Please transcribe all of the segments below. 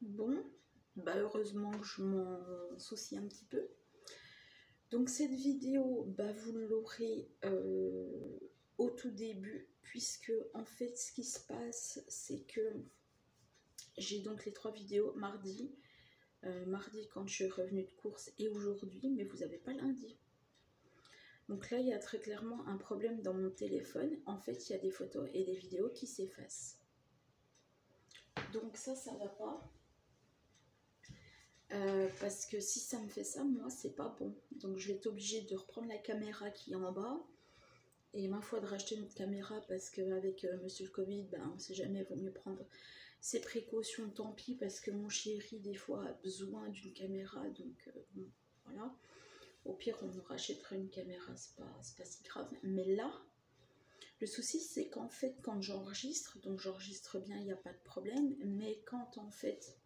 Bon, bah heureusement que je m'en soucie un petit peu. Donc cette vidéo, bah vous l'aurez au tout début, puisque en fait ce qui se passe, c'est que j'ai donc les 3 vidéos mardi, mardi quand je suis revenue de course et aujourd'hui, mais vous n'avez pas lundi. Donc là, il y a très clairement un problème dans mon téléphone. En fait, il y a des photos et des vidéos qui s'effacent. Donc ça va pas. Parce que si ça me fait ça, moi, c'est pas bon. Donc je vais être obligée de reprendre la caméra qui est en bas. Et ma foi de racheter notre caméra parce qu'avec monsieur le Covid, ben, on sait jamais, il vaut mieux prendre ses précautions, tant pis, parce que mon chéri, des fois, a besoin d'une caméra. Donc bon, voilà. Au pire, on nous rachètera une caméra, c'est pas si grave. Mais là, le souci, c'est qu'en fait, quand j'enregistre, donc j'enregistre bien, il n'y a pas de problème. Mais quand en fait,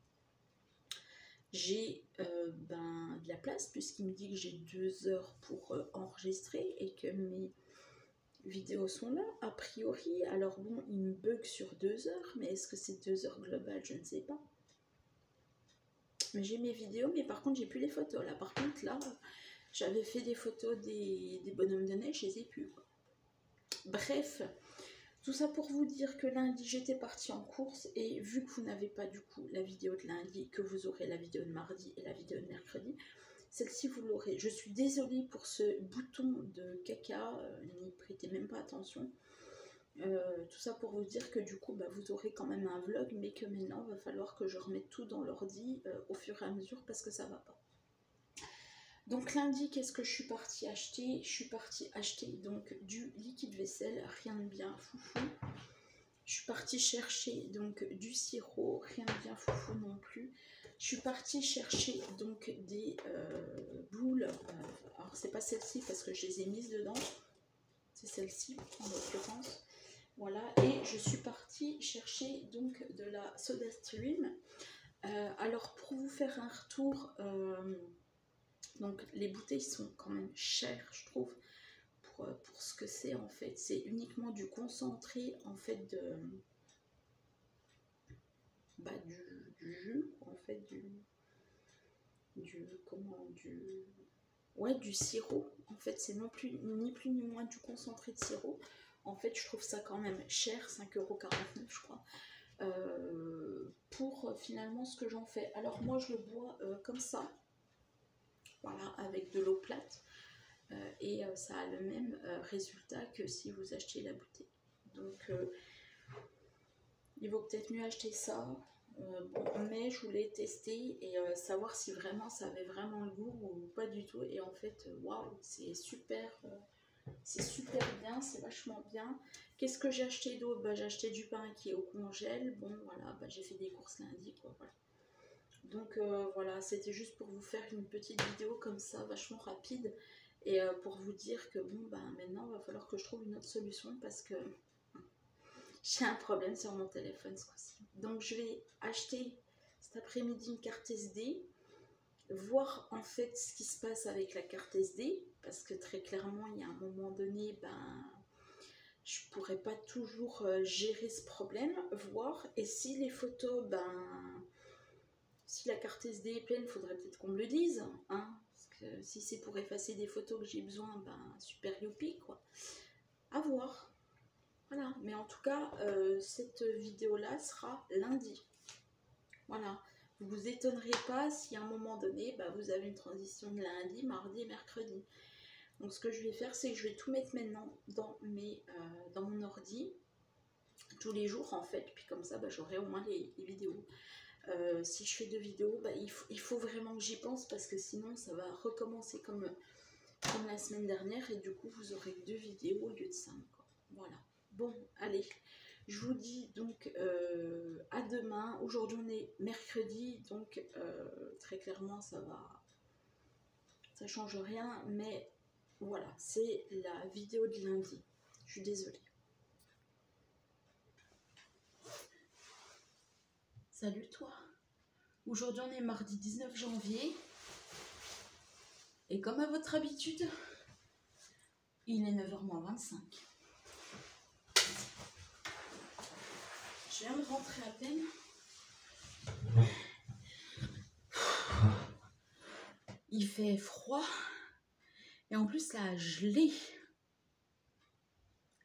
j'ai de la place, puisqu'il me dit que j'ai 2 heures pour enregistrer et que mes vidéos sont là, a priori. Alors bon, il me bug sur 2 heures, mais est-ce que c'est 2 heures globales? Je ne sais pas. Mais j'ai mes vidéos, mais par contre, j'ai plus les photos. Là, par contre, là, j'avais fait des photos des bonhommes de neige, je les ai plus, quoi. Bref, tout ça pour vous dire que lundi, j'étais partie en course et vu que vous n'avez pas du coup la vidéo de lundi, que vous aurez la vidéo de mardi et la vidéo de mercredi, celle-ci vous l'aurez. Je suis désolée pour ce bouton de caca, n'y prêtez même pas attention. Tout ça pour vous dire que du coup, bah, vous aurez quand même un vlog, mais que maintenant, il va falloir que je remette tout dans l'ordi au fur et à mesure parce que ça va pas. Donc lundi, qu'est-ce que je suis partie acheter? Je suis partie acheter donc du liquide vaisselle, rien de bien foufou. Je suis partie chercher donc du sirop, rien de bien foufou non plus. Je suis partie chercher donc des boules. Alors c'est pas celle-ci parce que je les ai mises dedans. C'est celle-ci en l'occurrence. Voilà, et je suis partie chercher donc de la Soda Stream. Alors pour vous faire un retour, donc les bouteilles sont quand même chères, je trouve, pour ce que c'est en fait. C'est uniquement du concentré en fait de du jus, en fait du sirop. En fait, c'est non plus ni plus ni moins du concentré de sirop. En fait, je trouve ça quand même cher, 5,49 € je crois. Pour finalement ce que j'en fais. Alors moi je le bois comme ça, voilà, avec de l'eau plate et ça a le même résultat que si vous achetez la bouteille. Donc il vaut peut-être mieux acheter ça. Bon, mais je voulais tester et savoir si vraiment ça avait vraiment le goût ou pas du tout. Et en fait, waouh, c'est super bien, c'est vachement bien. Qu'est-ce que j'ai acheté d'autre? Bah, j'ai acheté du pain qui est au congèle. Bon, voilà, bah, j'ai fait des courses lundi, quoi, voilà. Donc, voilà, c'était juste pour vous faire une petite vidéo comme ça, vachement rapide. Et pour vous dire que, bon, bah, maintenant, il va falloir que je trouve une autre solution parce que j'ai un problème sur mon téléphone ce coup-ci. Donc, je vais acheter cet après-midi une carte SD. Voir en fait ce qui se passe avec la carte SD, parce que très clairement il y a un moment donné, ben je pourrais pas toujours gérer ce problème, voir, et si les photos, ben si la carte SD est pleine, il faudrait peut-être qu'on me le dise, hein, parce que si c'est pour effacer des photos que j'ai besoin, ben super youpi quoi, à voir. Voilà, mais en tout cas cette vidéo là sera lundi, voilà. Vous vous étonnerez pas si à un moment donné, bah, vous avez une transition de lundi, mardi et mercredi. Donc ce que je vais faire, c'est que je vais tout mettre maintenant dans mon ordi, tous les jours en fait, puis comme ça, bah, j'aurai au moins les vidéos. Si je fais 2 vidéos, bah, il faut vraiment que j'y pense parce que sinon ça va recommencer comme la semaine dernière et du coup vous aurez 2 vidéos au lieu de 5. Voilà. Bon, allez. Je vous dis donc à demain. Aujourd'hui on est mercredi, donc très clairement ça change rien, mais voilà, c'est la vidéo de lundi. Je suis désolée. Salut toi. Aujourd'hui on est mardi 19 janvier. Et comme à votre habitude, il est 9h-25. Je viens de rentrer à peine. il fait froid et en plus ça a gelé.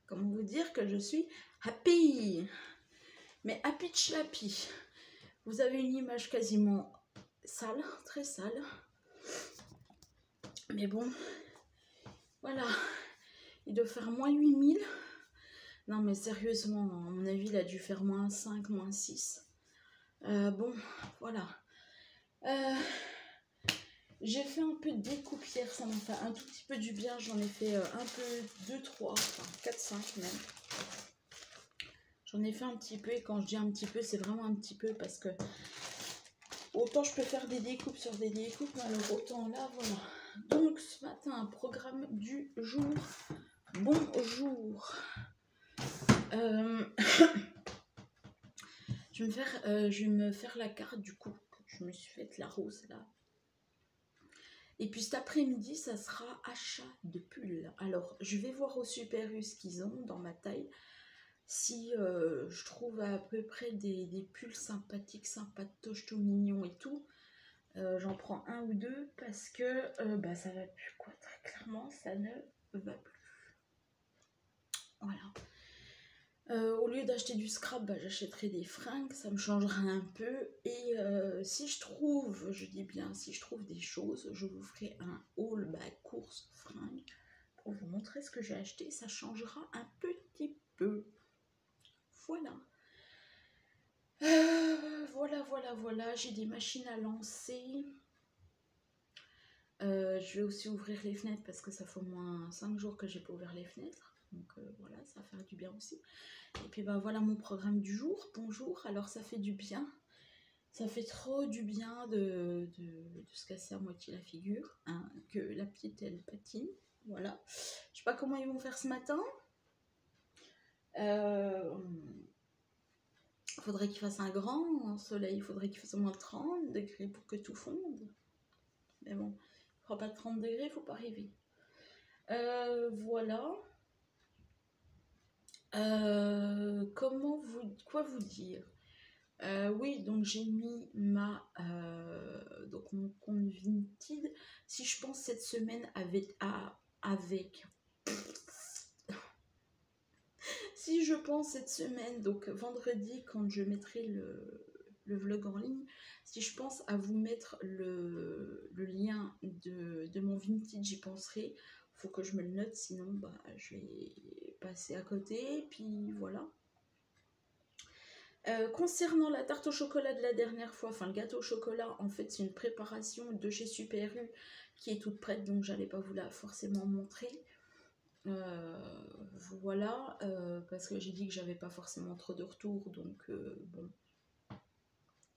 Comment vous dire que je suis happy, mais happy chlappy. Vous avez une image quasiment sale, très sale, mais bon, voilà, il doit faire moins 8000. Non mais sérieusement, à mon avis il a dû faire moins 5, moins 6. Bon, voilà. J'ai fait un peu de découpe hier, ça m'a fait un tout petit peu du bien. J'en ai fait un peu 2, 3, enfin 4, 5 même. J'en ai fait un petit peu, et quand je dis un petit peu, c'est vraiment un petit peu parce que autant je peux faire des découpes sur des découpes, mais alors autant là, voilà. Donc ce matin, programme du jour. Bonjour. Je vais me faire la carte du coup. Je me suis faite la rose là. Et puis cet après-midi, ça sera achat de pulls. Alors, je vais voir au Super U ce qu'ils ont dans ma taille. Si je trouve à peu près des pulls sympathiques, sympatoches, tout mignons et tout, j'en prends un ou deux parce que ça va plus quoi. Très clairement, ça ne va plus. Voilà. Au lieu d'acheter du scrap, j'achèterai des fringues, ça me changera un peu. Et si je trouve, je dis bien, si je trouve des choses, je vous ferai un haul course fringues pour vous montrer ce que j'ai acheté. Ça changera un petit peu. Voilà. Voilà. J'ai des machines à lancer. Je vais aussi ouvrir les fenêtres parce que ça fait au moins 5 jours que j'ai pas ouvert les fenêtres. Donc voilà, ça va faire du bien aussi. Et puis voilà mon programme du jour. Bonjour, alors ça fait du bien. Ça fait trop du bien de se casser à moitié la figure. Hein, que la petite elle patine. Voilà. Je sais pas comment ils vont faire ce matin. Faudrait qu'il fasse un grand soleil. Il faudrait qu'il fasse au moins 30 degrés pour que tout fonde. Mais bon, il fera pas 30 degrés, il faut pas rêver. Voilà. Quoi vous dire? Oui, donc j'ai mis donc mon compte Vinted. Si je pense cette semaine si je pense cette semaine, donc vendredi quand je mettrai le vlog en ligne, si je pense à vous mettre le lien de mon Vinted, j'y penserai. Faut que je me le note, sinon je vais passer à côté. Puis voilà. Concernant la tarte au chocolat de la dernière fois, enfin le gâteau au chocolat, en fait c'est une préparation de chez Super U qui est toute prête, donc j'allais pas vous la forcément montrer. Voilà, parce que j'ai dit que j'avais pas forcément trop de retours, donc bon,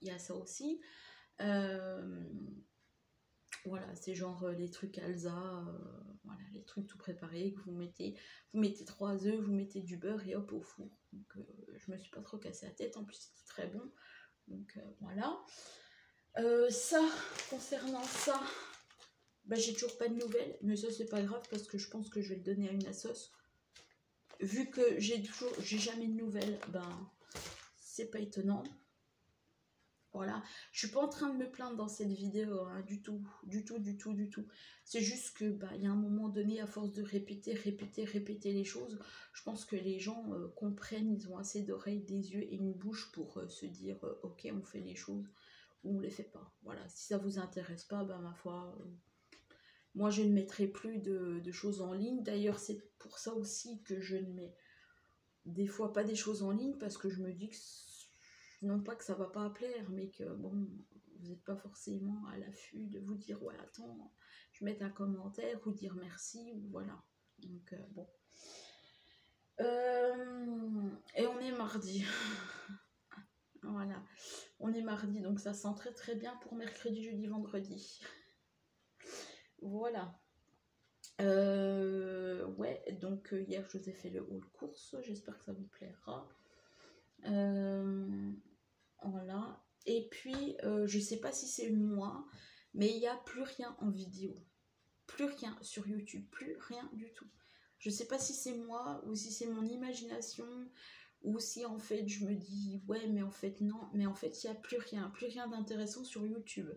il y a ça aussi. Voilà, c'est genre les trucs Alsa, voilà, les trucs tout préparés que vous mettez 3 œufs, vous mettez du beurre et hop au four. Donc je me suis pas trop cassé la tête, en plus c'était très bon. Donc voilà. Ça, concernant ça, j'ai toujours pas de nouvelles, mais ça c'est pas grave parce que je pense que je vais le donner à une assoce. Vu que j'ai jamais de nouvelles, c'est pas étonnant. Voilà, je suis pas en train de me plaindre dans cette vidéo, hein, du tout. C'est juste que il y a un moment donné, à force de répéter les choses, je pense que les gens comprennent, ils ont assez d'oreilles, des yeux et une bouche pour se dire ok, on fait les choses ou on les fait pas. Voilà, si ça vous intéresse pas, ma foi, moi je ne mettrai plus de choses en ligne. D'ailleurs, c'est pour ça aussi que je ne mets des fois pas des choses en ligne, parce que je me dis que non pas que ça va pas plaire, mais que bon, vous n'êtes pas forcément à l'affût de vous dire ouais attends, je vais mettre un commentaire ou dire merci ou voilà. Donc bon. Et on est mardi. Voilà. On est mardi, donc ça sent très très bien pour mercredi, jeudi, vendredi. Voilà. Ouais, donc hier je vous ai fait le haul course, j'espère que ça vous plaira. Voilà. Et puis, je sais pas si c'est moi, mais il n'y a plus rien en vidéo. Plus rien sur YouTube, plus rien du tout. Je sais pas si c'est moi ou si c'est mon imagination ou si en fait je me dis ouais mais en fait non, mais en fait il n'y a plus rien d'intéressant sur YouTube.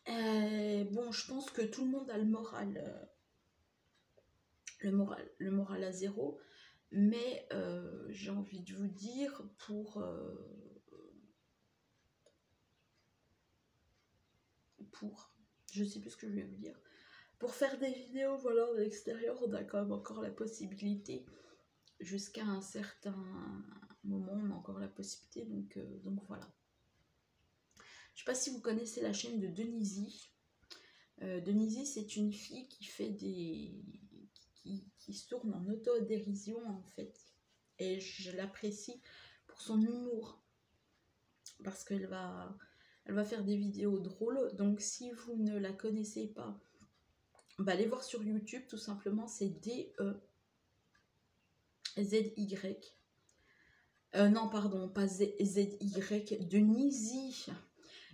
Bon, je pense que tout le monde a le moral, le moral à zéro, mais j'ai envie de vous dire, je sais plus ce que je vais vous dire, pour faire des vidéos, voilà, de l'extérieur, on a quand même encore la possibilité, jusqu'à un certain moment, on a encore la possibilité, donc voilà. Je sais pas si vous connaissez la chaîne de Denisi. Denisi, c'est une fille qui fait qui se tourne en autodérision en fait. Et je l'apprécie pour son humour. Parce elle va faire des vidéos drôles. Donc si vous ne la connaissez pas, bah, allez voir sur YouTube tout simplement. C'est D-E-Z-Y. Non, pardon, pas Z-Y. Denisi.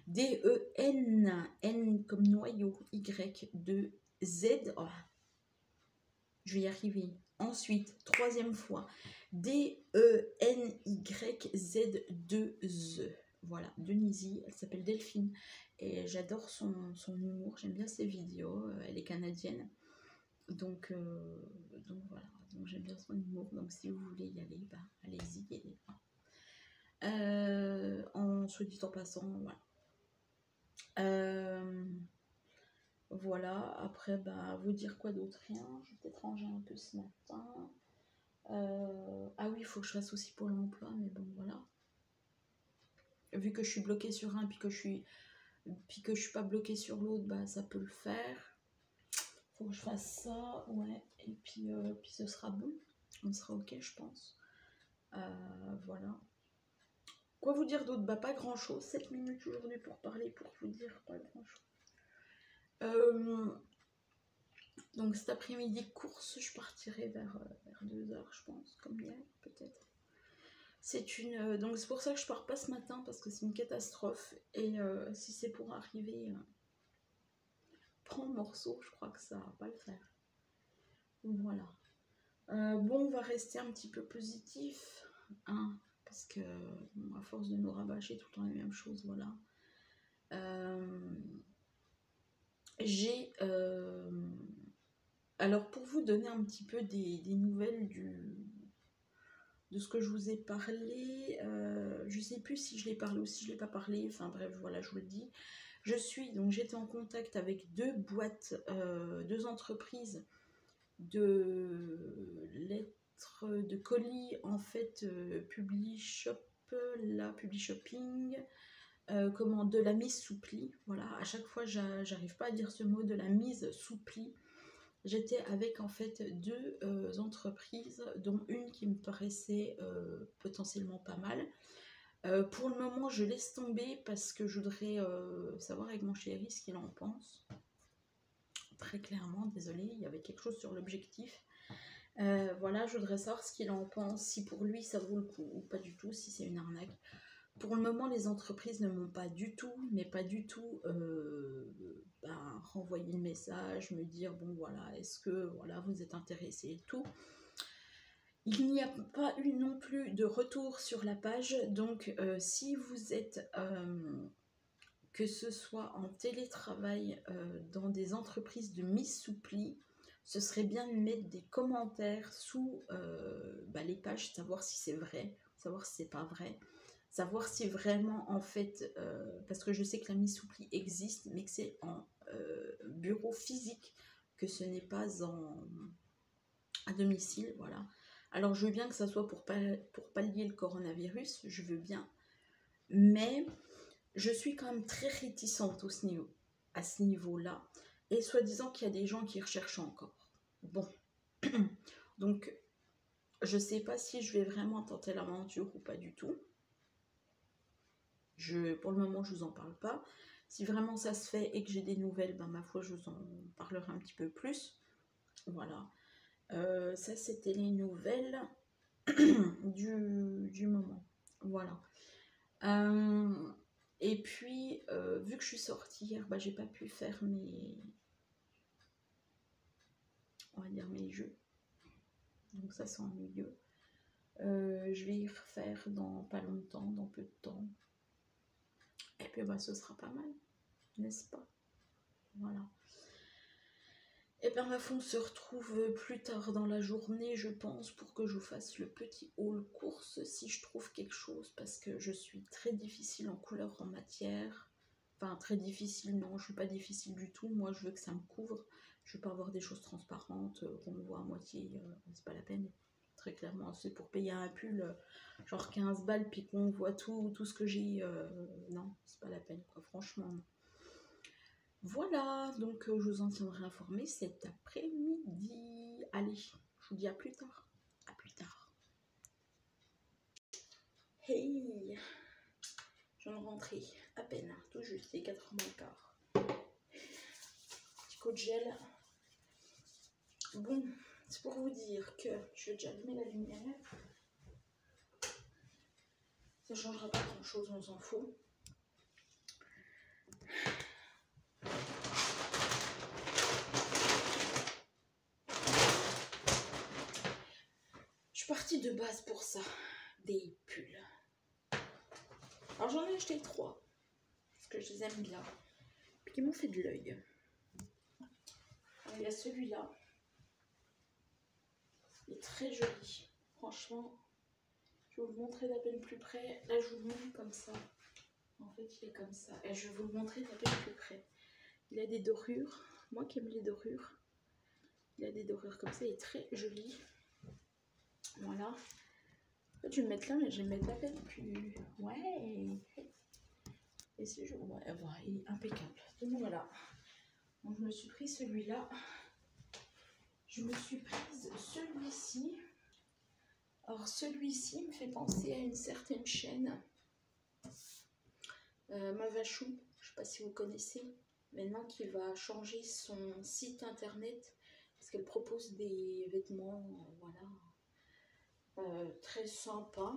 D-E-N, N comme noyau, Y, de Z, oh, je vais y arriver. Ensuite, troisième fois, D-E-N-Y-Z-2-E. Voilà, Denisi, elle s'appelle Delphine. Et j'adore son humour, j'aime bien ses vidéos, elle est canadienne. Donc voilà, donc j'aime bien son humour. Donc si vous voulez y aller, bah, allez-y. En se dit en passant, voilà. Voilà, après, bah, vous dire quoi d'autre? Rien, je vais peut-être ranger un peu ce matin. Ah oui, il faut que je fasse aussi pour l'emploi, mais bon, voilà. Vu que je suis bloquée sur un, puis que je suis pas bloquée sur l'autre, bah, ça peut le faire. Faut que je fasse ça, ouais, et puis ce sera bon. On sera ok, je pense. Voilà. Quoi vous dire d'autre? Bah, pas grand-chose. 7 minutes aujourd'hui pour parler, pour vous dire pas grand-chose. Donc cet après-midi, course, je partirai vers 2h, je pense, comme hier, peut-être. Donc c'est pour ça que je pars pas ce matin, parce que c'est une catastrophe. Et si c'est pour arriver, prends morceau, je crois que ça va pas le faire. Donc voilà. Bon, on va rester un petit peu positif, hein, parce que bon, à force de nous rabâcher tout le temps les mêmes choses, voilà. Alors pour vous donner un petit peu des nouvelles de ce que je vous ai parlé, je sais plus si je l'ai parlé ou si je l'ai pas parlé, enfin bref, voilà, je vous le dis. J'étais en contact avec deux entreprises de lettres, de colis, en fait, Publishop, Publishopping, de la mise sous pli, voilà, à chaque fois j'arrive pas à dire ce mot, de la mise sous pli. J'étais avec en fait deux entreprises, dont une qui me paraissait potentiellement pas mal. Pour le moment, je laisse tomber parce que je voudrais savoir avec mon chéri ce qu'il en pense. Très clairement, désolée, il y avait quelque chose sur l'objectif. Voilà, je voudrais savoir ce qu'il en pense, si pour lui ça vaut le coup ou pas du tout, si c'est une arnaque. Pour le moment, les entreprises ne m'ont pas du tout, mais pas du tout, renvoyer le message, me dire, bon voilà, est-ce que voilà, vous êtes intéressé et tout. Il n'y a pas eu non plus de retour sur la page, donc si vous êtes, que ce soit en télétravail, dans des entreprises de mise sous pli, ce serait bien de mettre des commentaires sous les pages, savoir si c'est vrai, savoir si c'est pas vrai. Savoir si vraiment, en fait, parce que je sais que la mise sous pli existe, mais que c'est en bureau physique, que ce n'est pas à domicile, voilà. Alors, je veux bien que ça soit pour pallier le coronavirus, je veux bien, mais je suis quand même très réticente à ce niveau-là, et soi-disant qu'il y a des gens qui recherchent encore. Bon, donc, je sais pas si je vais vraiment tenter l'aventure ou pas du tout. Pour le moment, je vous en parle pas. Si vraiment ça se fait et que j'ai des nouvelles, ma foi, je vous en parlerai un petit peu plus. Voilà. Ça, c'était les nouvelles du moment. Voilà. Et puis, vu que je suis sortie hier, j'ai pas pu faire on va dire mes jeux. Donc ça, c'est ennuyeux. Je vais y refaire dans pas longtemps, dans peu de temps. Et puis, ce sera pas mal, n'est-ce pas? Voilà. Et bien ma foi, on se retrouve plus tard dans la journée, je pense, pour que je vous fasse le petit haul course si je trouve quelque chose, parce que je suis très difficile en couleur, en matière. Enfin, très difficile, non, je suis pas difficile du tout. Moi, je veux que ça me couvre. Je veux pas avoir des choses transparentes, qu'on me voit à moitié, c'est pas la peine. Très clairement, c'est pour payer un pull, genre 15 balles, puis qu'on voit tout ce que j'ai. Non, c'est pas la peine, quoi, franchement. Non. Voilà, donc je vous en tiendrai informé cet après-midi. Allez, je vous dis à plus tard. À plus tard. Hey, je viens de rentrer, à peine, tout juste, c'est 4h moins le quart. Petit coup de gel. Bon, c'est pour vous dire que je vais déjà allumer la lumière. Ça ne changera pas grand chose, on s'en fout. Je suis partie de base pour ça, des pulls. Alors j'en ai acheté 3, parce que je les aime bien, puis qui m'ont fait de l'œil. Il y a celui-là, il est très joli, franchement. Je vais vous le montrer d'à peine plus près. Là, je vous le montre comme ça. En fait, il est comme ça. Et je vais vous le montrer d'à peine plus près. Il a des dorures. Moi qui aime les dorures. Il a des dorures comme ça. Il est très joli. Voilà. En fait, je vais le mettre là, mais je vais le mettre d'à peine plus. Ouais. Et si je... Ouais, voilà, il est impeccable. Donc voilà. Donc je me suis pris celui-là. Je me suis prise celui-ci. Alors celui-ci me fait penser à une certaine chaîne. Mavachou, je ne sais pas si vous connaissez, maintenant qui va changer son site internet parce qu'elle propose des vêtements, voilà, très sympa.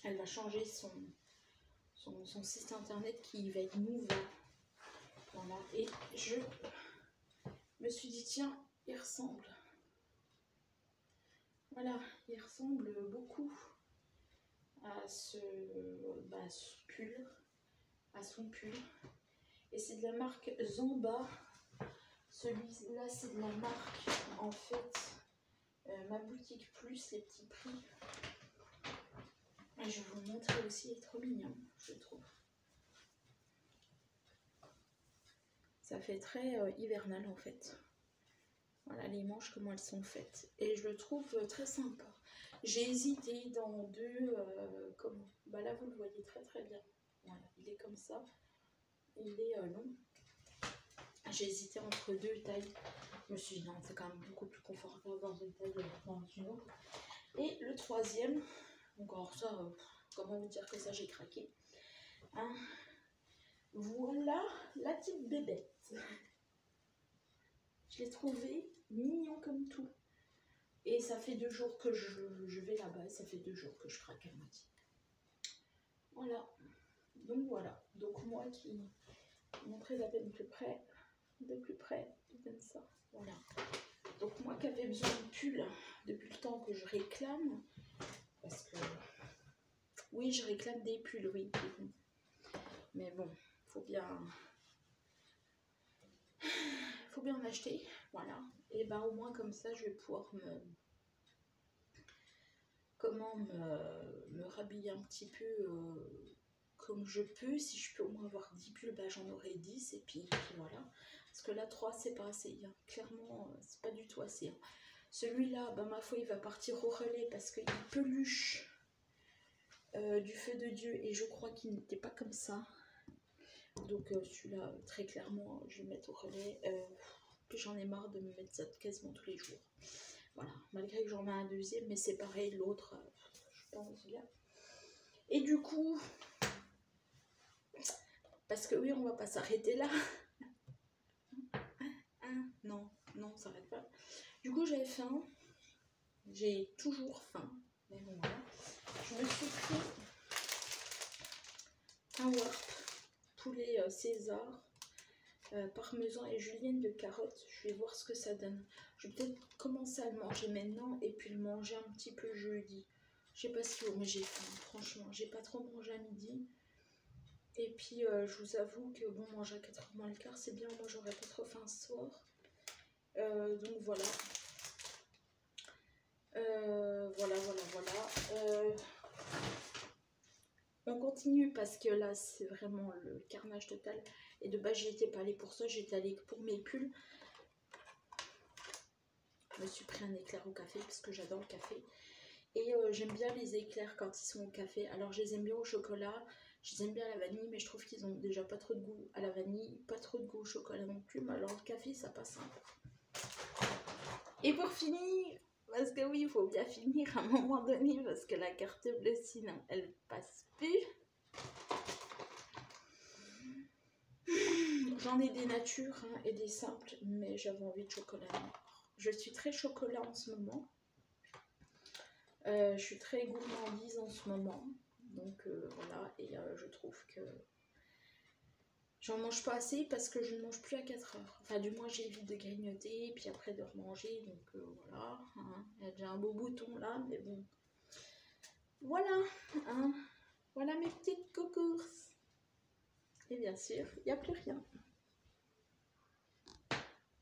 Elle va changer son site internet qui va être nouveau. Voilà, et je me suis dit, tiens, il ressemble. Voilà, il ressemble beaucoup à ce pull, à son pull. Et c'est de la marque Zamba. Celui-là, c'est de la marque, en fait, Ma Boutique Plus, les petits prix. Et je vais vous le montrer aussi, il est trop mignon, je trouve. Ça fait très hivernal, en fait. Voilà les manches, comment elles sont faites. Et je le trouve très sympa. J'ai hésité dans deux, comment bah là, vous le voyez très très bien. Voilà, il est comme ça. Il est long. J'ai hésité entre deux tailles. Je me suis dit non, c'est quand même beaucoup plus confortable dans une taille que dans une autre. Et le troisième, donc alors ça, comment vous dire que ça j'ai craqué. Hein, voilà la petite bébête. Je l'ai trouvé mignon comme tout. Et ça fait 2 jours que je vais là-bas et ça fait 2 jours que je craque à moitié. Voilà. Donc voilà. Donc moi qui montrais à peine de plus près, comme ça. Voilà. Donc moi qui avais besoin de pull depuis le temps que je réclame, parce que oui, je réclame des pulls, oui. Mais bon, faut bien en acheter, voilà. Et ben au moins comme ça, je vais pouvoir me rhabiller un petit peu comme je peux. Si je peux au moins avoir 10 pulls, ben j'en aurai 10 et puis voilà. Parce que là 3 c'est pas assez, hein. Clairement c'est pas du tout assez. Hein. Celui-là, ben ma foi il va partir au relais parce qu'il peluche du feu de Dieu et je crois qu'il n'était pas comme ça. Donc celui-là très clairement je vais le mettre au relais. Puis j'en ai marre de me mettre ça quasiment tous les jours. Voilà, malgré que j'en ai un deuxième, mais c'est pareil, l'autre, je pense bien. Et du coup, parce que oui, on va pas s'arrêter là. Hein, non, on s'arrête pas. Du coup, j'avais faim. J'ai toujours faim. Mais bon, voilà. Je me suis pris un Warp, poulet César, parmesan et julienne de carottes. Je vais voir ce que ça donne. Je vais peut-être commencer à le manger maintenant et puis le manger un petit peu jeudi. Je sais pas si vous, mais j'ai faim, franchement. J'ai pas trop mangé à midi. Et puis je vous avoue que bon, manger à 4h moins le quart, c'est bien, moi j'aurais pas trop faim ce soir. Donc voilà. Voilà. On continue parce que là c'est vraiment le carnage total. Et de base j'y étais pas allée pour ça, j'étais allée pour mes pulls. Je me suis pris un éclair au café parce que j'adore le café. Et j'aime bien les éclairs quand ils sont au café. Alors je les aime bien au chocolat, je les aime bien à la vanille, mais je trouve qu'ils ont déjà pas trop de goût à la vanille, pas trop de goût au chocolat non plus. Mais alors le café ça passe un peu. Et pour finir, parce que oui, il faut bien finir à un moment donné, parce que la carte bleue sinon elle passe plus. J'en ai des natures hein, et des simples, mais j'avais envie de chocolat noir. Je suis très chocolat en ce moment. Je suis très gourmandise en ce moment. Donc voilà, et je trouve que j'en mange pas assez parce que je ne mange plus à 4 heures. Enfin, du moins, j'évite de grignoter, puis après de remanger. Donc voilà, hein. Il y a déjà un beau bouton là, mais bon. Voilà, hein. Voilà mes petites courses. Et bien sûr, il n'y a plus rien.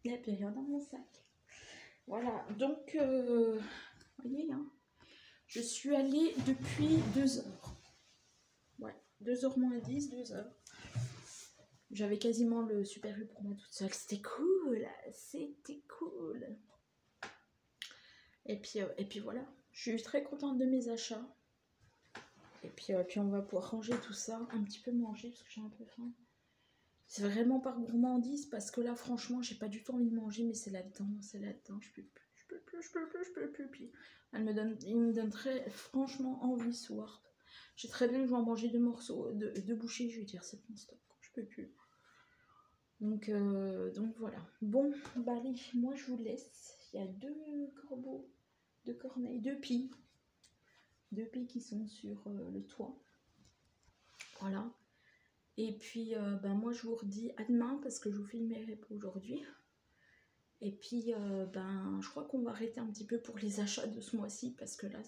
Il n'y a plus rien dans mon sac. Voilà, donc, vous voyez, hein, je suis allée depuis 2 heures. Ouais, 2h moins 10, 2 heures. J'avais quasiment le Super U pour moi toute seule. C'était cool, c'était cool. Et puis voilà, je suis très contente de mes achats. Et puis on va pouvoir ranger tout ça, un petit peu manger parce que j'ai un peu faim. C'est vraiment par gourmandise parce que là, franchement, j'ai pas du tout envie de manger, mais c'est là-dedans, je peux plus. Puis il me donne très franchement envie ce soir. J'ai très bien que je vais en manger 2 morceaux, 2 bouchées, je vais dire c'est bon stop, je peux plus. Donc voilà. Bon, bah allez, moi je vous laisse. Il y a 2 corbeaux, 2 corneilles, 2 pies. 2 pies qui sont sur le toit. Voilà. Et puis, ben moi, je vous redis à demain parce que je vous filmerai pour aujourd'hui. Et puis, ben, je crois qu'on va arrêter un petit peu pour les achats de ce mois-ci parce que là,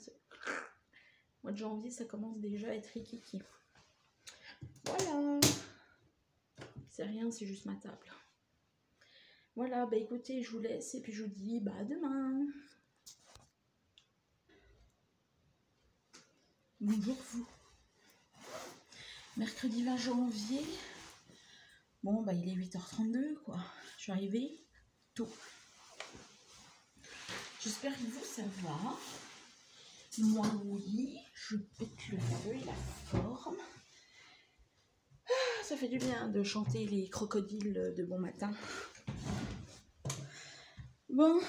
mois de janvier, ça commence déjà à être rikiki. Voilà. C'est rien, c'est juste ma table. Voilà, bah écoutez, je vous laisse et puis je vous dis bah à demain. Bonjour vous. Mercredi 20 janvier. Bon, bah il est 8h32 quoi. Je suis arrivée tôt. J'espère que vous, ça va. Moi, oui. Je pète le feu et la forme. Ça fait du bien de chanter les crocodiles de bon matin. Bon.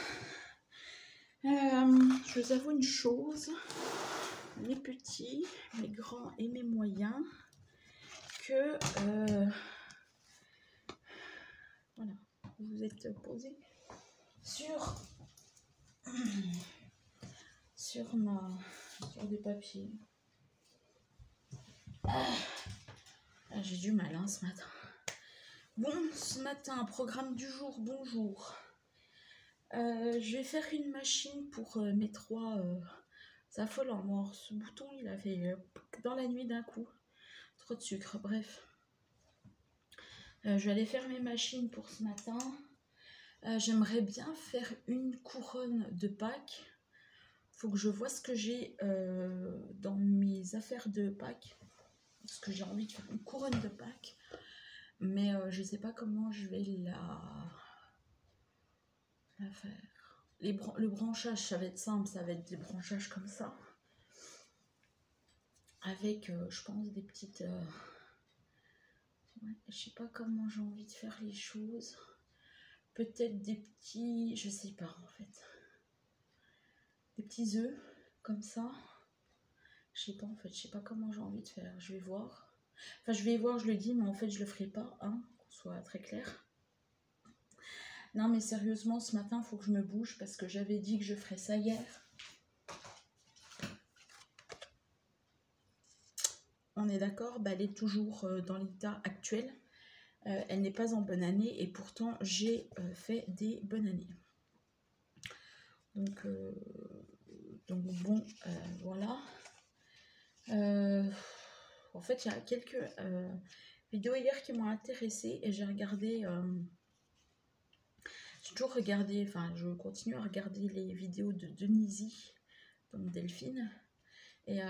Je vous avoue une chose. Mes petits, mes grands et mes moyens. Que... voilà. Vous êtes posés sur des papiers. J'ai du mal hein, ce matin. Bon, ce matin, programme du jour, bonjour. Je vais faire une machine pour mes 3. C'est affolant, moi. Ce bouton, il a fait dans la nuit d'un coup. Trop de sucre, bref. Je vais aller faire mes machines pour ce matin. J'aimerais bien faire une couronne de Pâques. Faut que je vois ce que j'ai dans mes affaires de Pâques. Parce que j'ai envie de faire une couronne de Pâques. Mais je sais pas comment je vais la faire. Le branchage, ça va être simple. Ça va être des branchages comme ça. Avec, je pense, des petites... ouais, je sais pas comment j'ai envie de faire les choses. Peut-être des petits... Je sais pas, en fait. Des petits œufs, comme ça. Je sais pas, en fait. Je sais pas comment j'ai envie de faire. Je vais voir. Enfin, je vais voir, je le dis, mais en fait, je le ferai pas, hein, qu'on soit très clair. Non, mais sérieusement, ce matin, il faut que je me bouge parce que j'avais dit que je ferais ça hier. On est d'accord, bah, elle est toujours dans l'état actuel. Elle n'est pas en bonne année et pourtant, j'ai fait des bonnes années. Donc bon, voilà. En fait, il y a quelques vidéos hier qui m'ont intéressée et j'ai regardé, j'ai toujours regardé, enfin je continue à regarder les vidéos de Denise, donc Delphine. Et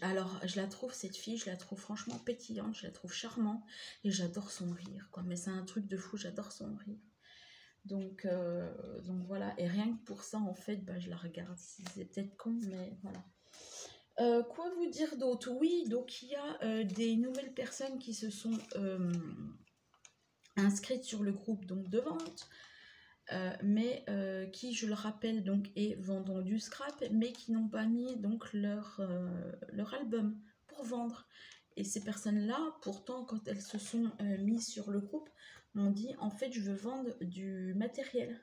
alors, je la trouve, cette fille, je la trouve franchement pétillante, je la trouve charmante et j'adore son rire, quoi. Mais c'est un truc de fou, j'adore son rire. Donc voilà, et rien que pour ça, en fait, bah, je la regarde. C'est peut-être con, mais voilà. Quoi vous dire d'autre? Oui, donc il y a des nouvelles personnes qui se sont inscrites sur le groupe donc, de vente. Mais qui, je le rappelle, donc est vendant du scrap, mais qui n'ont pas mis donc leur album pour vendre. Et ces personnes-là, pourtant, quand elles se sont mises sur le groupe, m'ont dit en fait, je veux vendre du matériel.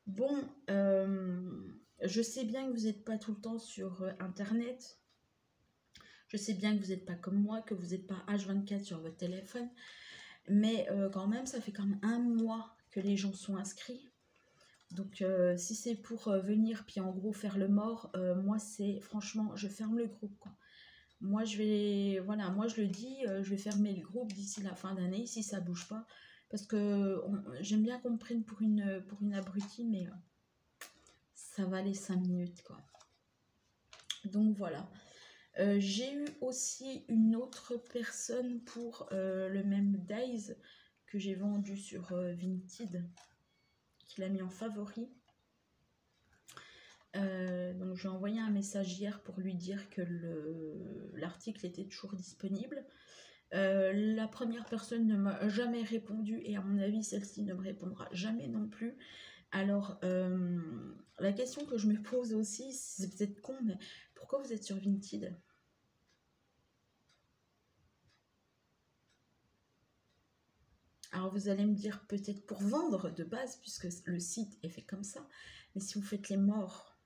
Bon, je sais bien que vous n'êtes pas tout le temps sur Internet. Je sais bien que vous n'êtes pas comme moi, que vous n'êtes pas H24 sur votre téléphone. Mais quand même, ça fait quand même un mois que les gens sont inscrits. Donc si c'est pour venir puis en gros faire le mort, moi c'est franchement je ferme le groupe quoi. Moi je vais voilà, moi je le dis, je vais fermer le groupe d'ici la fin d'année si ça bouge pas parce que j'aime bien qu'on me prenne pour une abrutie mais ça va les 5 minutes quoi. Donc voilà. J'ai eu aussi une autre personne pour le même Days que j'ai vendu sur Vinted, qui l'a mis en favori. Donc j'ai envoyé un message hier pour lui dire que l'article était toujours disponible. La première personne ne m'a jamais répondu et à mon avis celle-ci ne me répondra jamais non plus. Alors la question que je me pose aussi, c'est peut-être con, mais pourquoi vous êtes sur Vinted? Alors vous allez me dire peut-être pour vendre de base puisque le site est fait comme ça, mais si vous faites les morts,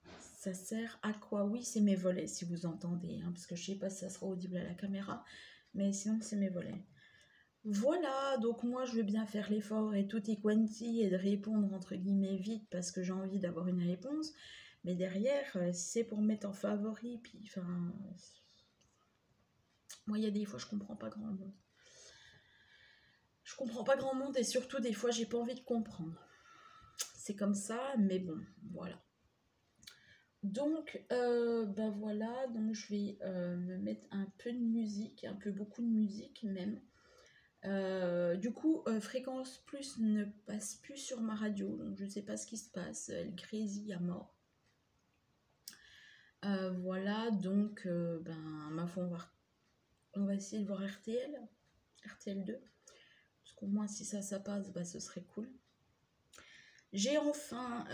ça sert à quoi? Oui, c'est mes volets si vous entendez, hein, parce que je sais pas si ça sera audible à la caméra, mais sinon c'est mes volets. Voilà, donc moi je veux bien faire l'effort et tout est quanti et de répondre entre guillemets vite parce que j'ai envie d'avoir une réponse, mais derrière, si c'est pour me mettre en favori, puis enfin, moi il y a des fois je comprends pas grand monde. Je comprends pas grand monde et surtout des fois j'ai pas envie de comprendre. C'est comme ça, mais bon, voilà. Donc, ben voilà, donc je vais me mettre un peu de musique, un peu beaucoup de musique même. Du coup, Fréquence Plus ne passe plus sur ma radio, donc je ne sais pas ce qui se passe, elle grésille à mort. Voilà, donc, ben, ma foi, on va essayer de voir RTL 2, parce qu'au moins si ça passe, ben, ce serait cool. J'ai enfin,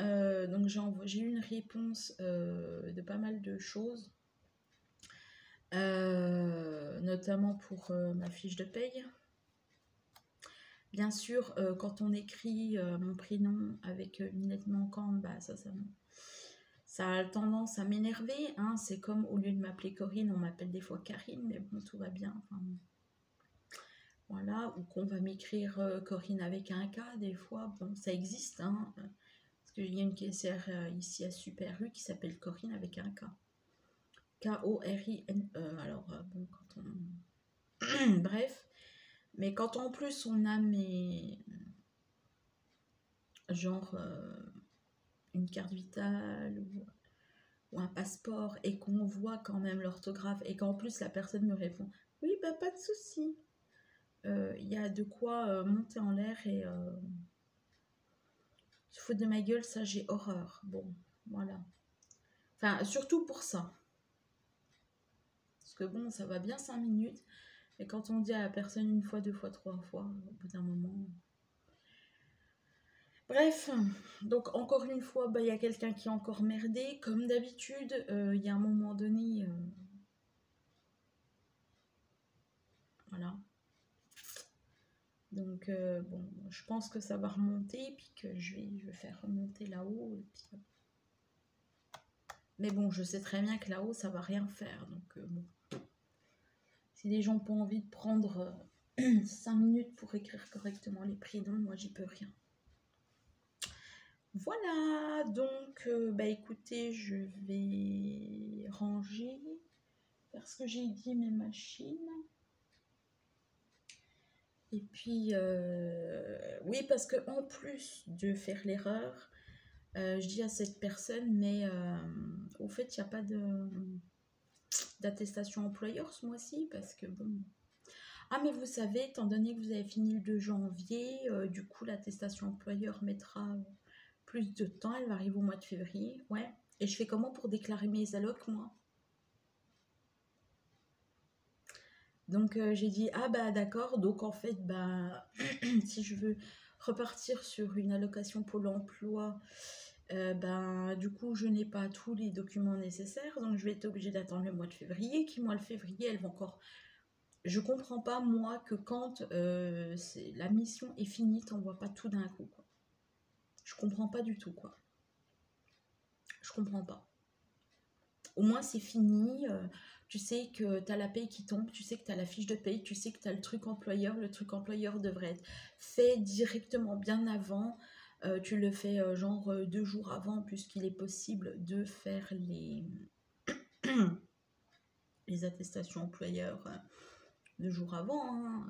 donc j'ai eu une réponse de pas mal de choses, notamment pour ma fiche de paye. Bien sûr, quand on écrit mon prénom avec une lettre manquante, bah, ça a tendance à m'énerver. Hein. C'est comme au lieu de m'appeler Corinne, on m'appelle des fois Karine, mais bon, tout va bien. Enfin, voilà, ou qu'on va m'écrire Corinne avec un K, des fois, bon, ça existe. Hein. Parce qu'il y a une caissière ici à Super U qui s'appelle Corinne avec un K. K-O-R-I-N-E. Alors, bon, quand on... Bref. Mais quand en plus on a genre une carte vitale ou un passeport et qu'on voit quand même l'orthographe et qu'en plus la personne me répond oui bah pas de souci, il y a de quoi monter en l'air et se foutre de ma gueule, ça j'ai horreur. Bon voilà, enfin surtout pour ça, parce que bon ça va bien 5 minutes et quand on dit à la personne une fois, 2 fois, 3 fois, au bout d'un moment... Bref, donc encore une fois, bah, y a quelqu'un qui a encore merdé. Comme d'habitude, il y a un moment donné... voilà. Donc, bon, je pense que ça va remonter, puis que je vais faire remonter là-haut. Puis... Mais bon, je sais très bien que là-haut, ça va rien faire. Donc, bon. Si les gens n'ont pas envie de prendre 5 minutes pour écrire correctement les prénoms, moi, j'y peux rien. Voilà, donc, bah écoutez, je vais ranger, faire ce que j'ai dit, mes machines. Et puis, oui, parce que en plus de faire l'erreur, je dis à cette personne, mais au fait, il n'y a pas d'attestation employeur ce mois-ci, parce que bon... Ah, mais vous savez, étant donné que vous avez fini le 2 janvier, du coup, l'attestation employeur mettra plus de temps, elle va arriver au mois de février, ouais. Et je fais comment pour déclarer mes allocs, moi? Donc, j'ai dit, ah bah d'accord, donc en fait, bah, si je veux repartir sur une allocation Pôle emploi, ben, du coup, je n'ai pas tous les documents nécessaires, donc je vais être obligée d'attendre le mois de février, qui, mois de février, elle va encore... Je comprends pas, moi, que quand la mission est finie, t'envoies pas tout d'un coup, quoi. Je comprends pas du tout, quoi. Je comprends pas. Au moins, c'est fini. Tu sais que tu as la paye qui tombe, tu sais que tu as la fiche de paye, tu sais que tu as le truc employeur. Le truc employeur devrait être fait directement bien avant. Tu le fais genre 2 jours avant, puisqu'il est possible de faire les attestations employeurs 2 jours avant. Hein.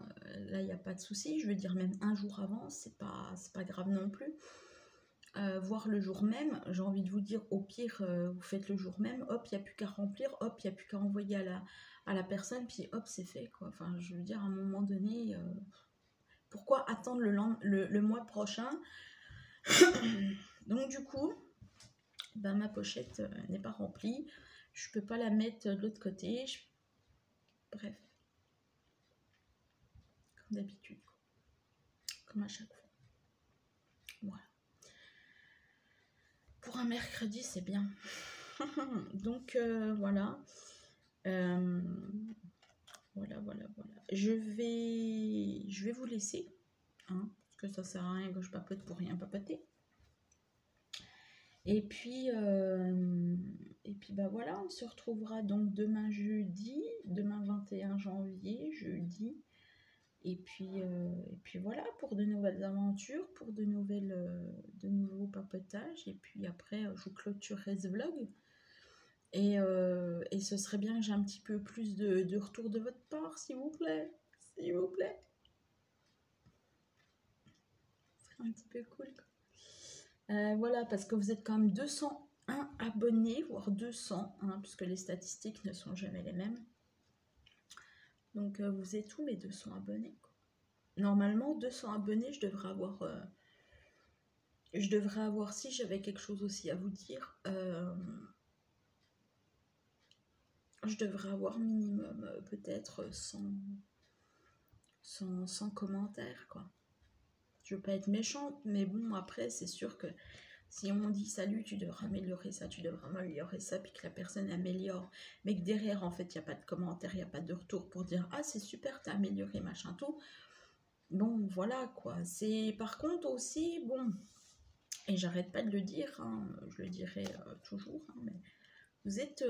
Là, il n'y a pas de souci. Je veux dire, même 1 jour avant, c'est pas grave non plus. Voir le jour même, j'ai envie de vous dire, au pire, vous faites le jour même, hop, il n'y a plus qu'à remplir, hop, il n'y a plus qu'à envoyer à la personne, puis hop, c'est fait, quoi. Enfin, je veux dire, à un moment donné, pourquoi attendre le mois prochain? Donc, du coup, ben, ma pochette n'est pas remplie, je peux pas la mettre de l'autre côté, bref, comme d'habitude, comme à chaque fois. Voilà. Pour un mercredi, c'est bien. Donc, voilà. Voilà. Je vais vous laisser, hein, parce que ça sert à rien que je papote pour rien papoter. Et puis bah voilà, on se retrouvera donc demain jeudi, demain 21 janvier, jeudi. Et puis voilà, pour de nouvelles aventures, pour de nouveaux papotages. Et puis après, je vous clôturerai ce vlog. Et ce serait bien que j'ai un petit peu plus de retour de votre part, s'il vous plaît. S'il vous plaît. Ce serait un petit peu cool. Voilà, parce que vous êtes quand même 201 abonnés, voire 200, hein, puisque les statistiques ne sont jamais les mêmes. Donc vous êtes tous mes 200 abonnés, quoi. Normalement, 200 abonnés, je devrais avoir, si j'avais quelque chose aussi à vous dire, je devrais avoir minimum peut-être 100 commentaires, quoi. Je veux pas être méchante, mais bon, après, c'est sûr que si on dit salut, tu devrais améliorer ça, puis que la personne améliore, mais que derrière, en fait, il n'y a pas de commentaire, il n'y a pas de retour pour dire ah, c'est super, t'as amélioré, machin, tout. Bon, voilà, quoi. C'est par contre aussi, bon, et j'arrête pas de le dire, hein, je le dirai toujours, hein, mais vous êtes.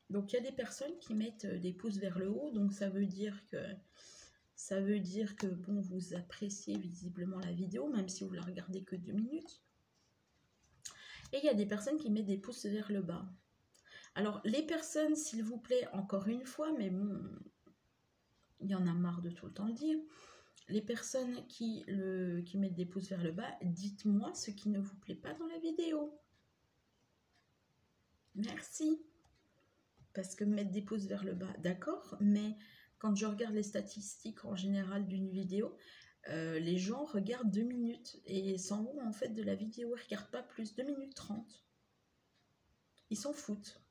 Donc, il y a des personnes qui mettent des pouces vers le haut, donc ça veut dire que bon, vous appréciez visiblement la vidéo, même si vous la regardez que 2 minutes. Et il y a des personnes qui mettent des pouces vers le bas. Alors, les personnes, s'il vous plaît, encore une fois, mais bon, il y en a marre de tout le temps le dire. Les personnes qui mettent des pouces vers le bas, dites-moi ce qui ne vous plaît pas dans la vidéo. Merci. Parce que mettre des pouces vers le bas, d'accord, mais quand je regarde les statistiques en général d'une vidéo, les gens regardent 2 minutes et s'en vont en fait de la vidéo, ils ne regardent pas plus, 2 minutes 30. Ils s'en foutent.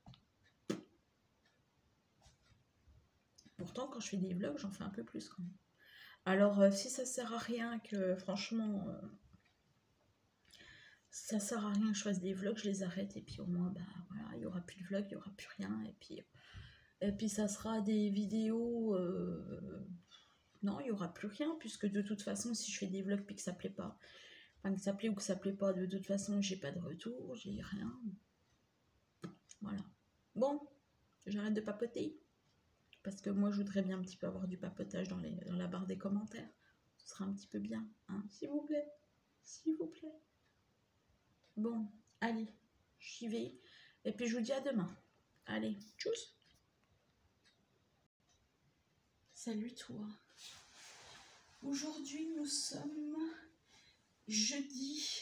Pourtant, quand je fais des vlogs, j'en fais un peu plus quand même. Alors, si ça sert à rien que, franchement, ça sert à rien que je fasse des vlogs, je les arrête et puis au moins, bah voilà, il n'y aura plus de vlog, il n'y aura plus rien et puis ça sera des vidéos... non, il n'y aura plus rien puisque de toute façon, si je fais des vlogs puis que ça plaît pas, enfin que ça plaît ou que ça plaît pas, de toute façon, j'ai pas de retour, j'ai rien. Voilà. Bon, j'arrête de papoter. Parce que moi, je voudrais bien un petit peu avoir du papotage dans la barre des commentaires. Ce sera un petit peu bien, hein, s'il vous plaît. S'il vous plaît. Bon, allez, j'y vais. Et puis, je vous dis à demain. Allez, tchuss! Salut toi. Aujourd'hui nous sommes jeudi.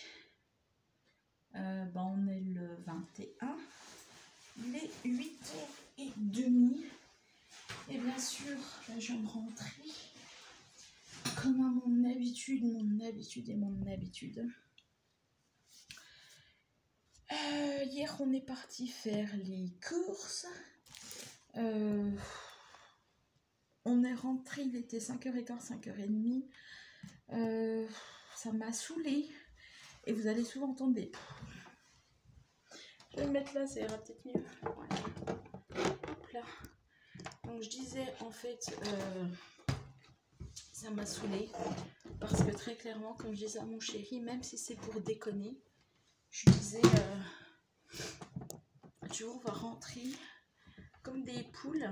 On est le 21. Il est 8h30. Et bien sûr, là je viens de rentrer. Comme à mon habitude. Hier on est parti faire les courses. On est rentré, il était 5h15, 5h30. Ça m'a saoulée. Et vous allez souvent entendre des... Je vais le mettre là, ça ira peut-être mieux. Voilà. Hop là. Donc je disais en fait, ça m'a saoulée. Parce que très clairement, comme je disais à mon chéri, même si c'est pour déconner, je lui disais, tu vois, on va rentrer comme des poules.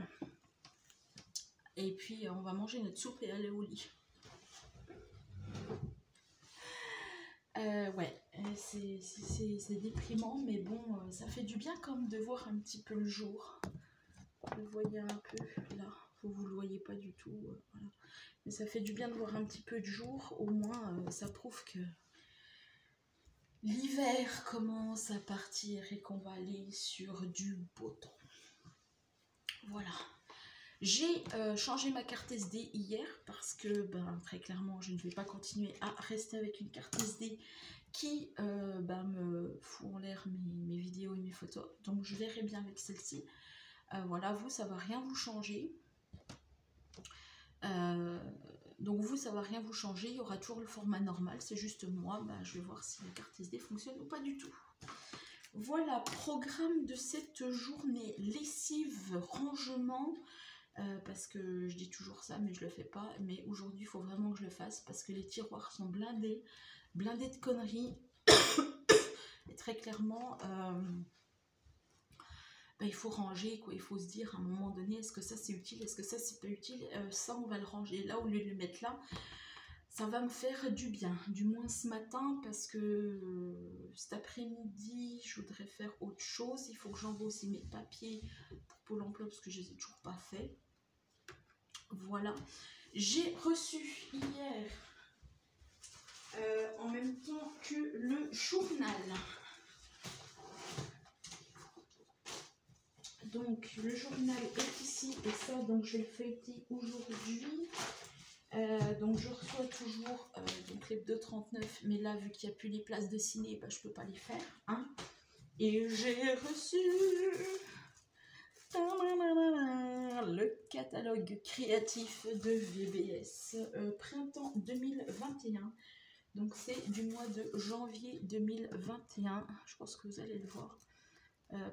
Et puis on va manger notre soupe et aller au lit. Ouais, c'est déprimant, mais bon, ça fait du bien comme de voir un petit peu le jour. Vous le voyez un peu là, vous le voyez pas du tout, voilà. Mais ça fait du bien de voir un petit peu de jour, au moins ça prouve que l'hiver commence à partir et qu'on va aller sur du beau temps. Voilà. J'ai changé ma carte SD hier parce que très clairement je ne vais pas continuer à rester avec une carte SD qui me fout en l'air mes vidéos et mes photos. Donc je verrai bien avec celle-ci. Voilà, vous ça va rien vous changer. Donc vous ça va rien vous changer, il y aura toujours le format normal, c'est juste moi, je vais voir si la carte SD fonctionne ou pas du tout. Voilà, programme de cette journée, lessive, rangement. Parce que je dis toujours ça mais je le fais pas, mais aujourd'hui il faut vraiment que je le fasse parce que les tiroirs sont blindés de conneries et très clairement il faut ranger quoi, il faut se dire à un moment donné est-ce que ça c'est utile, est-ce que ça c'est pas utile, ça on va le ranger là au lieu de le mettre là, ça va me faire du bien, du moins ce matin parce que cet après-midi je voudrais faire autre chose, il faut que j'envoie aussi mes papiers pour Pôle emploi parce que je les ai toujours pas fait. Voilà, j'ai reçu hier en même temps que le journal. Donc le journal est ici et ça donc je vais le feuilleter aujourd'hui. Donc je reçois toujours donc les 2,39 mais là vu qu'il n'y a plus les places de ciné, je peux pas les faire. Hein. Et j'ai reçu le catalogue créatif de VBS printemps 2021. Donc c'est du mois de janvier 2021. Je pense que vous allez le voir.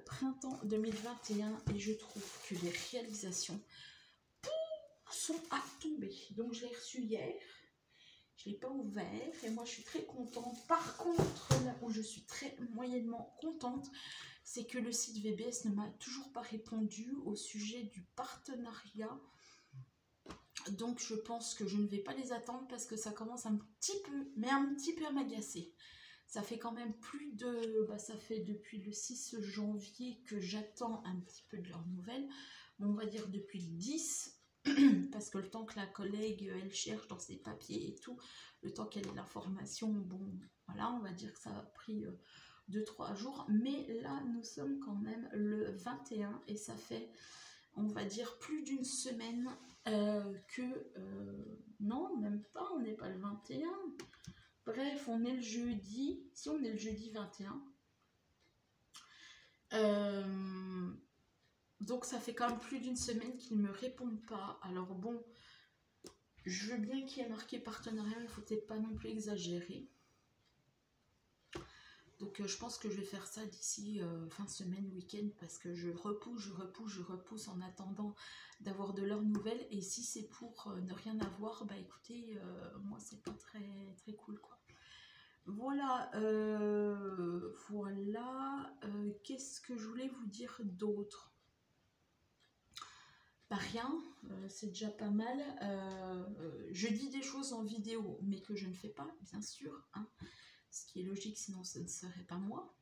Printemps 2021 et je trouve que les réalisations sont à tomber. Donc je l'ai reçu hier. Je ne l'ai pas ouvert et moi je suis très contente. Par contre, là où je suis très moyennement contente, c'est que le site VBS ne m'a toujours pas répondu au sujet du partenariat. Donc je pense que je ne vais pas les attendre parce que ça commence un petit peu à m'agacer. Ça fait quand même plus de... ça fait depuis le 6 janvier que j'attends un petit peu de leurs nouvelles. Bon, on va dire depuis le 10, parce que le temps que la collègue, elle cherche dans ses papiers et tout, le temps qu'elle ait l'information, bon, voilà, on va dire que ça a pris 2-3 jours. Mais là, nous sommes quand même le 21 et ça fait, on va dire, plus d'une semaine non, même pas, on n'est pas le 21. Bref, on est le jeudi, si on est le jeudi 21. Donc ça fait quand même plus d'une semaine qu'ils ne me répondent pas. Alors bon, je veux bien qu'il y ait marqué partenariat, il ne faut peut-être pas non plus exagérer. Donc je pense que je vais faire ça d'ici fin de semaine, week-end, parce que je repousse en attendant d'avoir de leurs nouvelles. Et si c'est pour ne rien avoir, écoutez, moi c'est pas très, très cool quoi. Voilà, qu'est-ce que je voulais vous dire d'autre? Rien, c'est déjà pas mal. Je dis des choses en vidéo, mais que je ne fais pas, bien sûr, hein, ce qui est logique, sinon ce ne serait pas moi.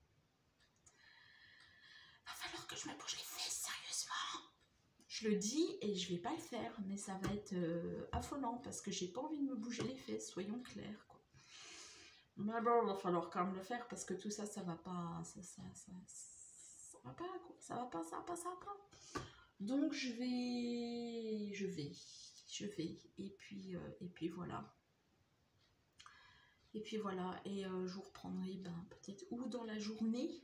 Va falloir que je me bouge les fesses, sérieusement. Je le dis et je vais pas le faire, mais ça va être affolant parce que j'ai pas envie de me bouger les fesses, soyons clairs, quoi. Mais bon, il va falloir quand même le faire parce que tout ça, ça va pas, ça va pas, quoi. Ça va pas, ça va pas, ça va pas. Donc je vais, et puis voilà. Et puis voilà, et je vous reprendrai ben, peut-être ou dans la journée,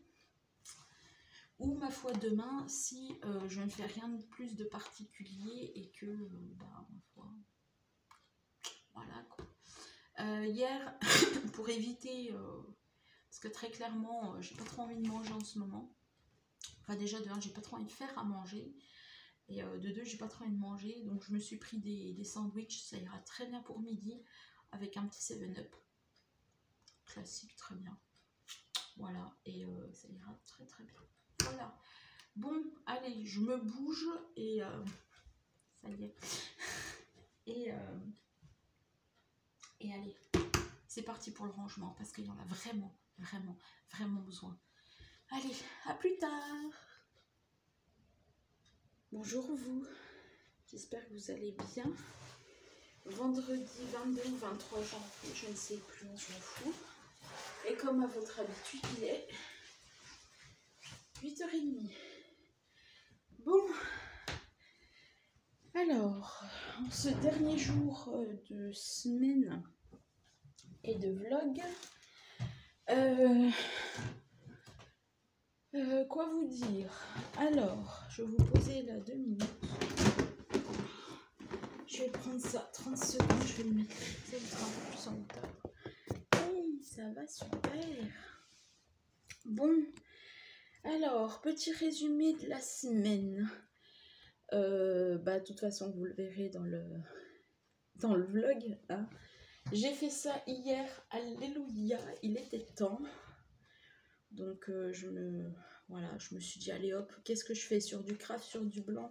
ou ma foi demain, si je ne fais rien de plus de particulier et que, ben, ma foi, voilà quoi. Hier, pour éviter, parce que très clairement, j'ai pas trop envie de manger en ce moment. Enfin déjà de un, j'ai pas trop envie de faire à manger. Et de deux, j'ai pas trop envie de manger. Donc je me suis pris des sandwichs, ça ira très bien pour midi, avec un petit 7-up. Classique, très bien. Voilà, et ça ira très très bien. Voilà. Bon, allez, je me bouge et ça y est. Et allez, c'est parti pour le rangement parce qu'il y en a vraiment, vraiment, vraiment besoin. Allez, à plus tard. Bonjour vous, j'espère que vous allez bien. Vendredi 22 ou 23 janvier, je ne sais plus, on s'en fout. Et comme à votre habitude, il est 8h30. Bon, alors, en ce dernier jour de semaine et de vlog, quoi vous dire? Alors, je vais vous poser là 2 minutes. Je vais prendre ça 30 secondes, je vais le mettre un peu plus en hauteur. Oui, ça va super. Bon, alors, petit résumé de la semaine. De toute façon, vous le verrez dans le vlog. Hein. J'ai fait ça hier, alléluia, il était temps. Donc, je me suis dit, allez hop, qu'est-ce que je fais sur du craft, sur du blanc?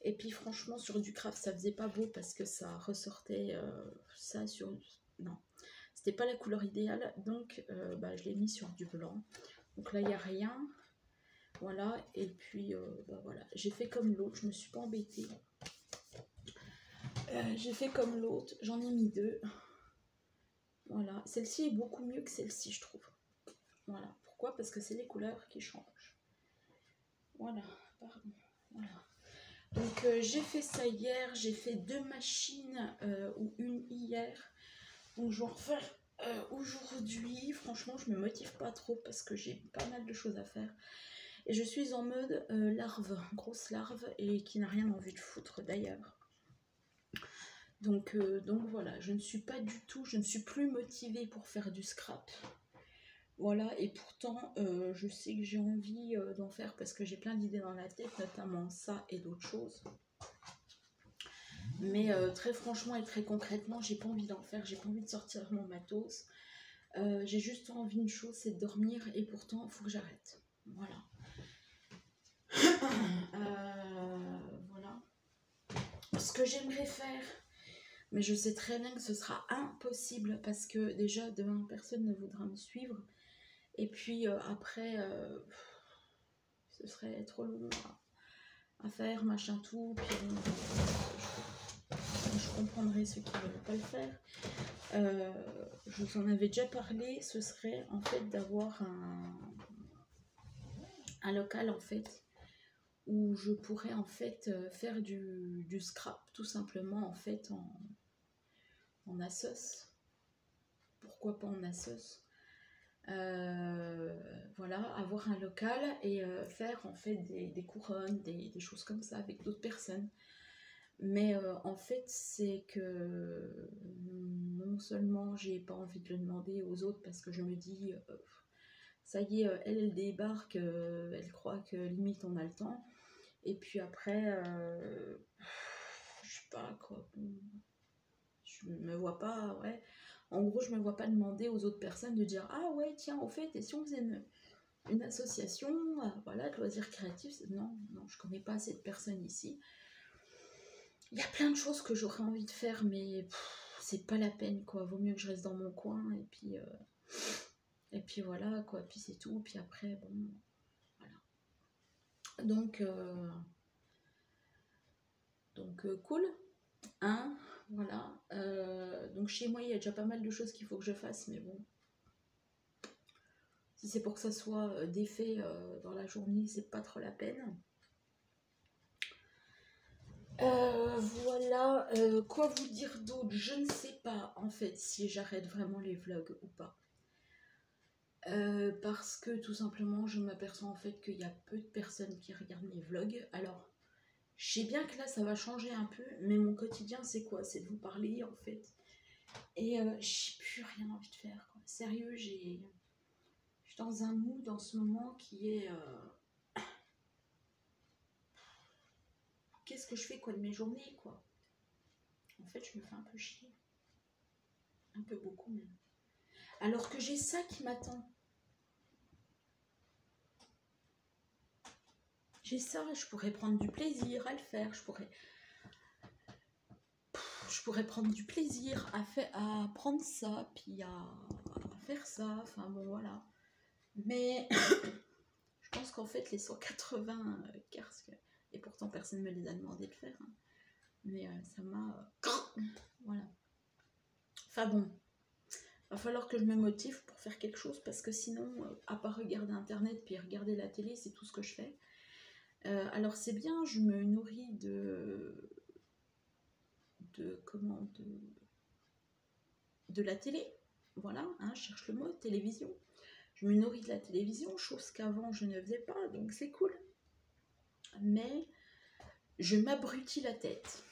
Et puis, franchement, sur du craft, ça faisait pas beau parce que ça ressortait ça sur... Non, c'était pas la couleur idéale. Donc, je l'ai mis sur du blanc. Donc là, il n'y a rien. Voilà, et puis voilà, j'ai fait comme l'autre, je me suis pas embêtée. J'ai fait comme l'autre, j'en ai mis 2. Voilà, celle-ci est beaucoup mieux que celle-ci, je trouve. Voilà, pourquoi? Parce que c'est les couleurs qui changent. Voilà, pardon. Voilà. Donc j'ai fait ça hier, j'ai fait 2 machines ou une hier. Donc je vais en refaire aujourd'hui. Franchement, je me motive pas trop parce que j'ai pas mal de choses à faire. Et je suis en mode larve, grosse larve, et qui n'a rien envie de foutre d'ailleurs. Donc voilà, je ne suis plus motivée pour faire du scrap. Voilà, et pourtant, je sais que j'ai envie d'en faire parce que j'ai plein d'idées dans la tête, notamment ça et d'autres choses. Mais très franchement et très concrètement, j'ai pas envie d'en faire, j'ai pas envie de sortir mon matos. J'ai juste envie d'une chose, c'est de dormir, et pourtant, il faut que j'arrête. Voilà. Voilà ce que j'aimerais faire, mais je sais très bien que ce sera impossible parce que déjà de 1, personne ne voudra me suivre, et puis après ce serait trop long à faire, machin tout, puis je comprendrais ceux qui ne veulent pas le faire. Je vous en avais déjà parlé, ce serait en fait d'avoir un local en fait où je pourrais en fait faire du scrap tout simplement en fait en Asos. Pourquoi pas en Asos? Voilà, avoir un local et faire en fait des couronnes, des choses comme ça avec d'autres personnes. Mais en fait, c'est que non seulement j'ai pas envie de le demander aux autres parce que je me dis ça y est, elle débarque, elle croit que limite on a le temps. Et puis après, je sais pas quoi, je me vois pas, ouais. En gros, je me vois pas demander aux autres personnes de dire ah ouais, tiens, au fait, et si on faisait une association, voilà, de loisirs créatifs. Non, je connais pas assez de personnes ici. Il y a plein de choses que j'aurais envie de faire, mais c'est pas la peine, quoi. Vaut mieux que je reste dans mon coin, et puis voilà, quoi. Puis c'est tout. Puis après, bon, voilà. Donc, Donc cool, hein, voilà. Donc chez moi il y a déjà pas mal de choses qu'il faut que je fasse, mais bon, si c'est pour que ça soit défait dans la journée, c'est pas trop la peine. Voilà, quoi vous dire d'autre? Je ne sais pas en fait si j'arrête vraiment les vlogs ou pas. Parce que tout simplement je m'aperçois en fait qu'il y a peu de personnes qui regardent mes vlogs. Alors je sais bien que là ça va changer un peu, mais mon quotidien c'est quoi? C'est de vous parler en fait. Et j'ai plus rien envie de faire, quoi. Sérieux, je suis dans un mood en ce moment qui est qu'est-ce que je fais quoi de mes journées, quoi? En fait je me fais un peu chier. Un peu beaucoup même. Alors que j'ai ça qui m'attend. J'ai ça, je pourrais prendre du plaisir à le faire, je pourrais prendre du plaisir à prendre ça, puis à faire ça, enfin bon voilà. Mais je pense qu'en fait les 180 casques, et pourtant personne ne me les a demandé de faire, hein. Mais ça m'a... voilà. Enfin bon, va falloir que je me motive pour faire quelque chose, parce que sinon, à part regarder internet puis regarder la télé, c'est tout ce que je fais. Alors c'est bien, je me nourris de la télé, voilà, hein, je cherche le mot, télévision. Je me nourris de la télévision, chose qu'avant je ne faisais pas, donc c'est cool. Mais je m'abrutis la tête.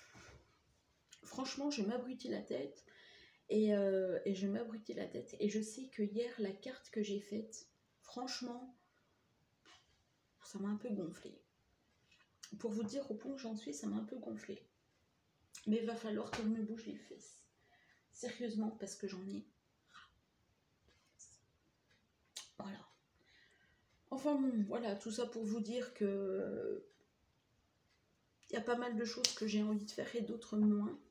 Franchement, je m'abrutis la tête. Et je m'abrutis la tête. Et je sais que hier, la carte que j'ai faite, franchement, ça m'a un peu gonflé. Pour vous dire au point où j'en suis, ça m'a un peu gonflé. Mais il va falloir que je me bouge les fesses. Sérieusement, parce que j'en ai... Voilà. Enfin bon, voilà, tout ça pour vous dire que... il y a pas mal de choses que j'ai envie de faire et d'autres moins.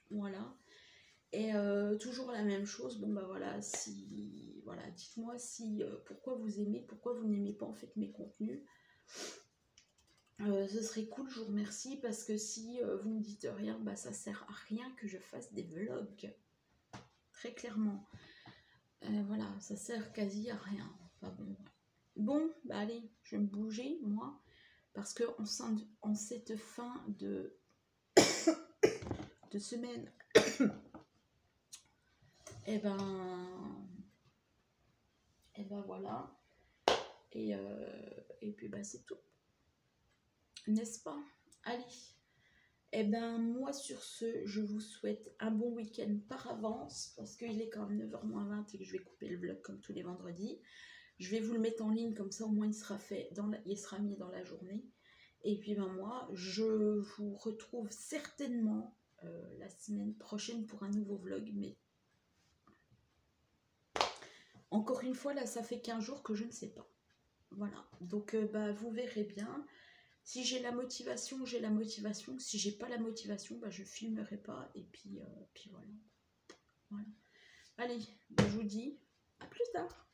Voilà. Et toujours la même chose, bon bah voilà, si... Voilà, dites-moi si... pourquoi vous aimez, pourquoi vous n'aimez pas en fait mes contenus. Ce serait cool, je vous remercie, parce que si vous me dites rien, bah ça sert à rien que je fasse des vlogs. Très clairement. Voilà, ça sert quasi à rien. Enfin bon. Bon, bah allez, je vais me bouger, moi, parce que en cette fin de semaine, et ben voilà. Et puis bah c'est tout. N'est-ce pas? Allez. Et ben moi sur ce, je vous souhaite un bon week-end par avance, parce qu'il est quand même 9h moins 20 et que je vais couper le vlog comme tous les vendredis. Je vais vous le mettre en ligne, comme ça au moins il sera fait, il sera mis dans la journée. Et puis ben moi, je vous retrouve certainement la semaine prochaine pour un nouveau vlog, mais encore une fois là ça fait 15 jours que je ne sais pas. Voilà, donc bah, vous verrez bien. Si j'ai la motivation, j'ai la motivation. Si j'ai pas la motivation, bah, je filmerai pas. Et puis voilà. Allez, bah, je vous dis à plus tard.